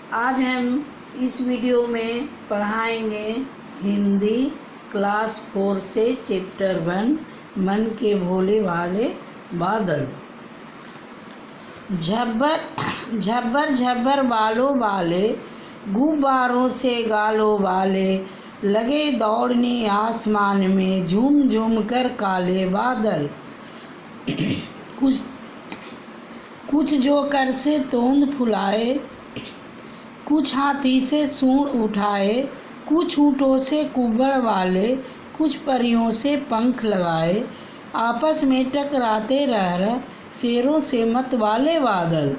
आज हम इस वीडियो में पढ़ाएंगे हिंदी क्लास 4 से चैप्टर 1 मन के भोले भाले बादल। झब्बर झब्बर झब्बर बालो बाले, गुब्बारों से गालो बाले, लगे दौड़ने आसमान में झूम झूम कर काले बादल। कुछ जो कर से तोंद फुलाए, कुछ हाथी से सूंड उठाए, कुछ ऊँटों से कुब्बड़ वाले, कुछ परियों से पंख लगाए, आपस में टकराते रह शेरों से मत वाले बादल।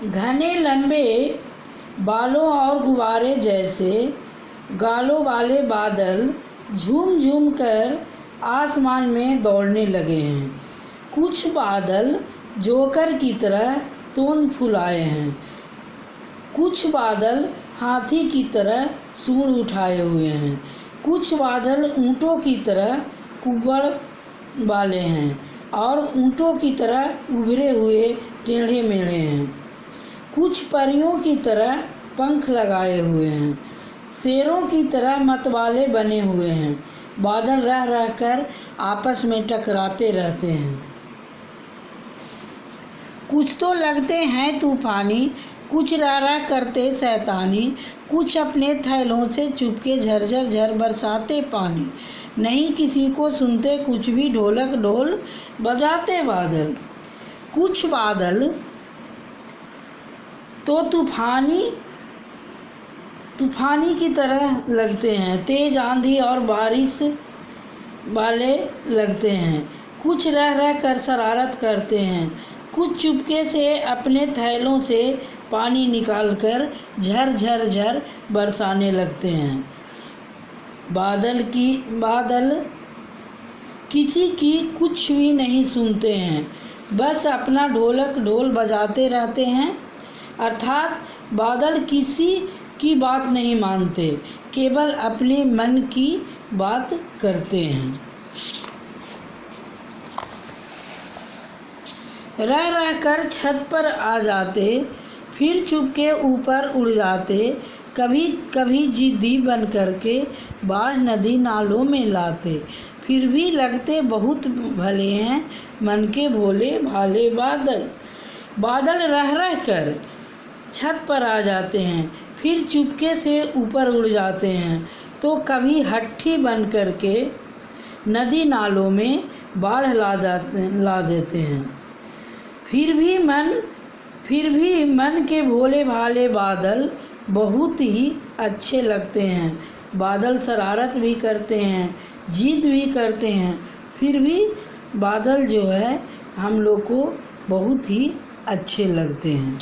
घने लंबे बालों और गुब्बारे जैसे गालों वाले बादल झूम झूम कर आसमान में दौड़ने लगे हैं। कुछ बादल जोकर की तरह तोंद फुलाए हैं, कुछ बादल हाथी की तरह सूंड उठाए हुए हैं, कुछ बादल ऊँटों की तरह कुब्बड़ वाले हैं और ऊँटों की तरह उभरे हुए टेढ़े मेढ़े हैं, कुछ परियों की तरह पंख लगाए हुए हैं, शेरों की तरह मतवाले बने हुए हैं। बादल रह रह कर आपस में टकराते रहते हैं। कुछ तो लगते हैं तूफानी, कुछ रह रह करते शैतानी, कुछ अपने थैलों से चुपके झरझर झर बरसाते पानी। नहीं किसी को सुनते कुछ भी ढोलक ढोल बजाते बादल। कुछ बादल तो तूफानी की तरह लगते हैं, तेज आंधी और बारिश वाले लगते हैं। कुछ रह रह कर शरारत करते हैं, कुछ चुपके से अपने थैलों से पानी निकालकर झर झर झर बरसाने लगते हैं। बादल किसी की कुछ भी नहीं सुनते हैं, बस अपना ढोलक ढोल बजाते रहते हैं। अर्थात बादल किसी की बात नहीं मानते, केवल अपने मन की बात करते हैं। रह रह कर छत पर आ जाते, फिर चुपके ऊपर उड़ जाते, कभी कभी जिद्दी बन करके बाढ़ नदी नालों में लाते। फिर भी लगते बहुत भले हैं मन के भोले भाले बादल। बादल रह रह कर छत पर आ जाते हैं, फिर चुपके से ऊपर उड़ जाते हैं, तो कभी हट्ठी बन करके नदी नालों में बाढ़ ला देते हैं। फिर भी मन के भोले भाले बादल बहुत ही अच्छे लगते हैं। बादल शरारत भी करते हैं, जिद भी करते हैं, फिर भी बादल जो है हम लोग को बहुत ही अच्छे लगते हैं।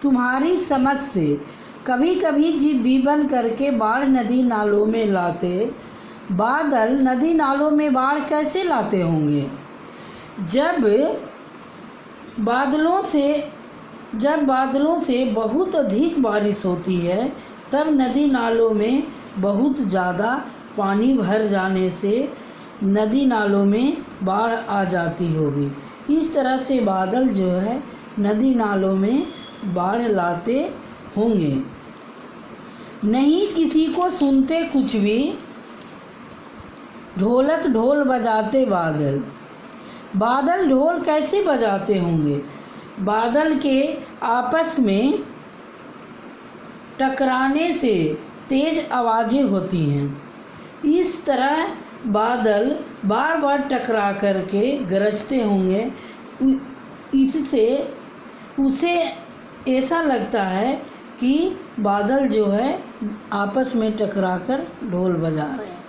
तुम्हारी समझ से कभी कभी जिद्दी बन करके बाढ़ नदी नालों में लाते। बादल नदी नालों में बाढ़ कैसे लाते होंगे? जब बादलों से बहुत अधिक बारिश होती है, तब नदी नालों में बहुत ज़्यादा पानी भर जाने से नदी नालों में बाढ़ आ जाती होगी। इस तरह से बादल जो है नदी नालों में बाढ़ लाते होंगे। नहीं किसी को सुनते कुछ भी, ढोलक ढोल बजाते बादल। बादल ढोल कैसे बजाते होंगे? बादल के आपस में टकराने से तेज आवाज़ें होती हैं। इस तरह बादल बार बार टकरा करके गरजते होंगे। इससे उसे ऐसा लगता है कि बादल जो है आपस में टकराकर ढोल बजा रहे हैं।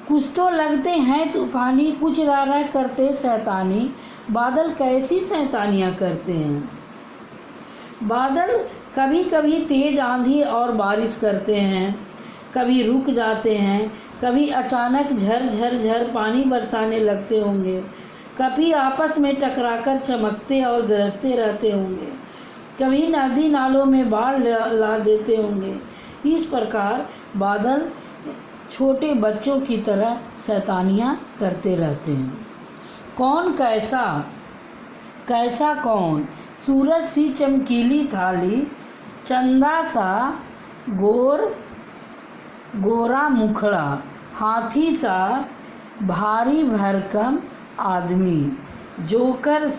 कुछ तो लगते हैं तूफानी, कुछ रह रह करते शैतानी। बादल कैसी शैतानियाँ करते हैं? बादल कभी कभी तेज आंधी और बारिश करते हैं, कभी रुक जाते हैं, कभी अचानक झर झर झर पानी बरसाने लगते होंगे, कभी आपस में टकराकर चमकते और गरजते रहते होंगे, कभी नदी नालों में बाढ़ ला देते होंगे। इस प्रकार बादल छोटे बच्चों की तरह शैतानियाँ करते रहते हैं। कौन कैसा कैसा कौन, सूरज सी चमकीली थाली, चंदा सा गोरा मुखड़ा, हाथी सा भारी भरकम आदमी, जोकर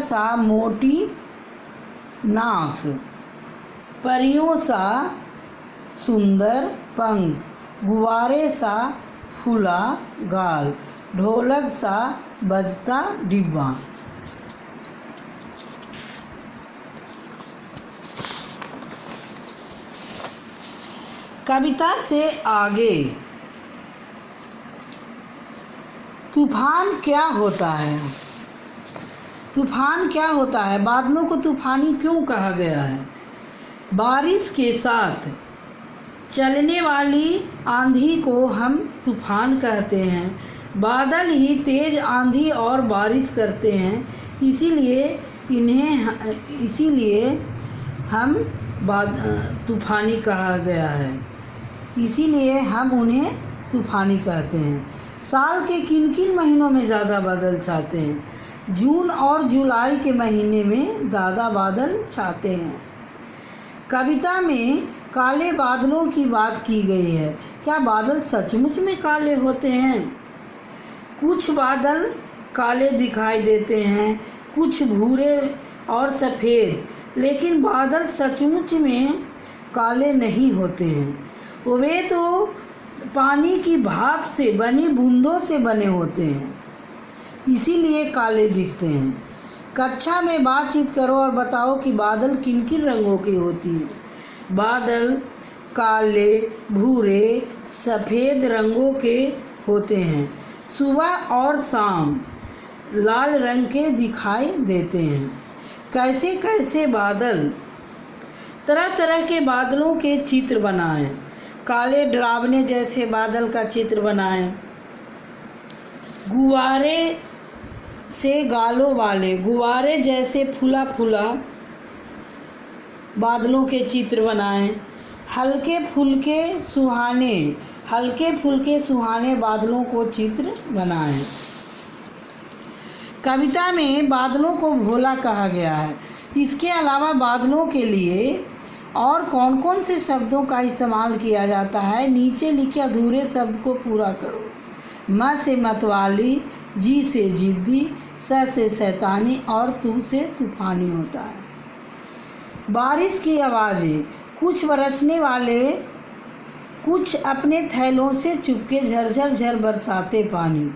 सा मोटी नाक, परियों सा सुंदर पंख, गुब्बारे सा फूला गाल, ढोलक सा बजता डिब्बा। कविता से आगे। तूफान क्या होता है? तूफान क्या होता है? बादलों को तूफानी क्यों कहा गया है? बारिश के साथ चलने वाली आंधी को हम तूफान कहते हैं। बादल ही तेज आंधी और बारिश करते हैं, इसीलिए हम तूफानी कहा गया है, इसीलिए हम उन्हें तूफानी कहते हैं। साल के किन किन महीनों में ज़्यादा बादल छाते हैं? जून और जुलाई के महीने में ज़्यादा बादल छाते हैं। कविता में काले बादलों की बात की गई है। क्या बादल सचमुच में काले होते हैं? कुछ बादल काले दिखाई देते हैं, कुछ भूरे और सफ़ेद, लेकिन बादल सचमुच में काले नहीं होते हैं। वे तो पानी की भाप से बनी बूंदों से बने होते हैं, इसीलिए काले दिखते हैं। कक्षा में बातचीत करो और बताओ कि बादल किन किन रंगों की होती हैं। बादल काले, भूरे, सफ़ेद रंगों के होते हैं। सुबह और शाम लाल रंग के दिखाई देते हैं। कैसे कैसे बादल? तरह तरह के बादलों के चित्र बनाएं। काले डरावने जैसे बादल का चित्र बनाएं। गुब्बारे से गालों वाले, गुब्बारे जैसे फूला फूला बादलों के चित्र बनाएं। हल्के फुल्के सुहाने बादलों को चित्र बनाएं। कविता में बादलों को भोला कहा गया है। इसके अलावा बादलों के लिए और कौन कौन से शब्दों का इस्तेमाल किया जाता है? नीचे लिखे अधूरे शब्द को पूरा करो। म से मतवाली, जी से जिद्दी, स से शैतानी और तू से तूफानी होता है। बारिश की आवाज़ें। कुछ बरसने वाले, कुछ अपने थैलों से चुपके झरझर झर बरसाते पानी।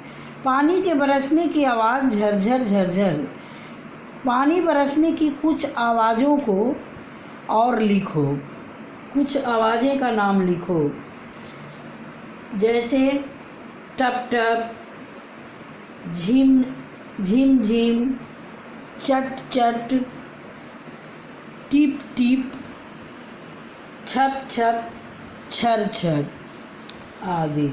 पानी के बरसने की आवाज़ झरझर झरझर। पानी बरसने की कुछ आवाज़ों को और लिखो। कुछ आवाज़ें का नाम लिखो, जैसे टप टप, झिम झिम झिम, चट चट, टिप टिप, छप छप, छर छर आदि।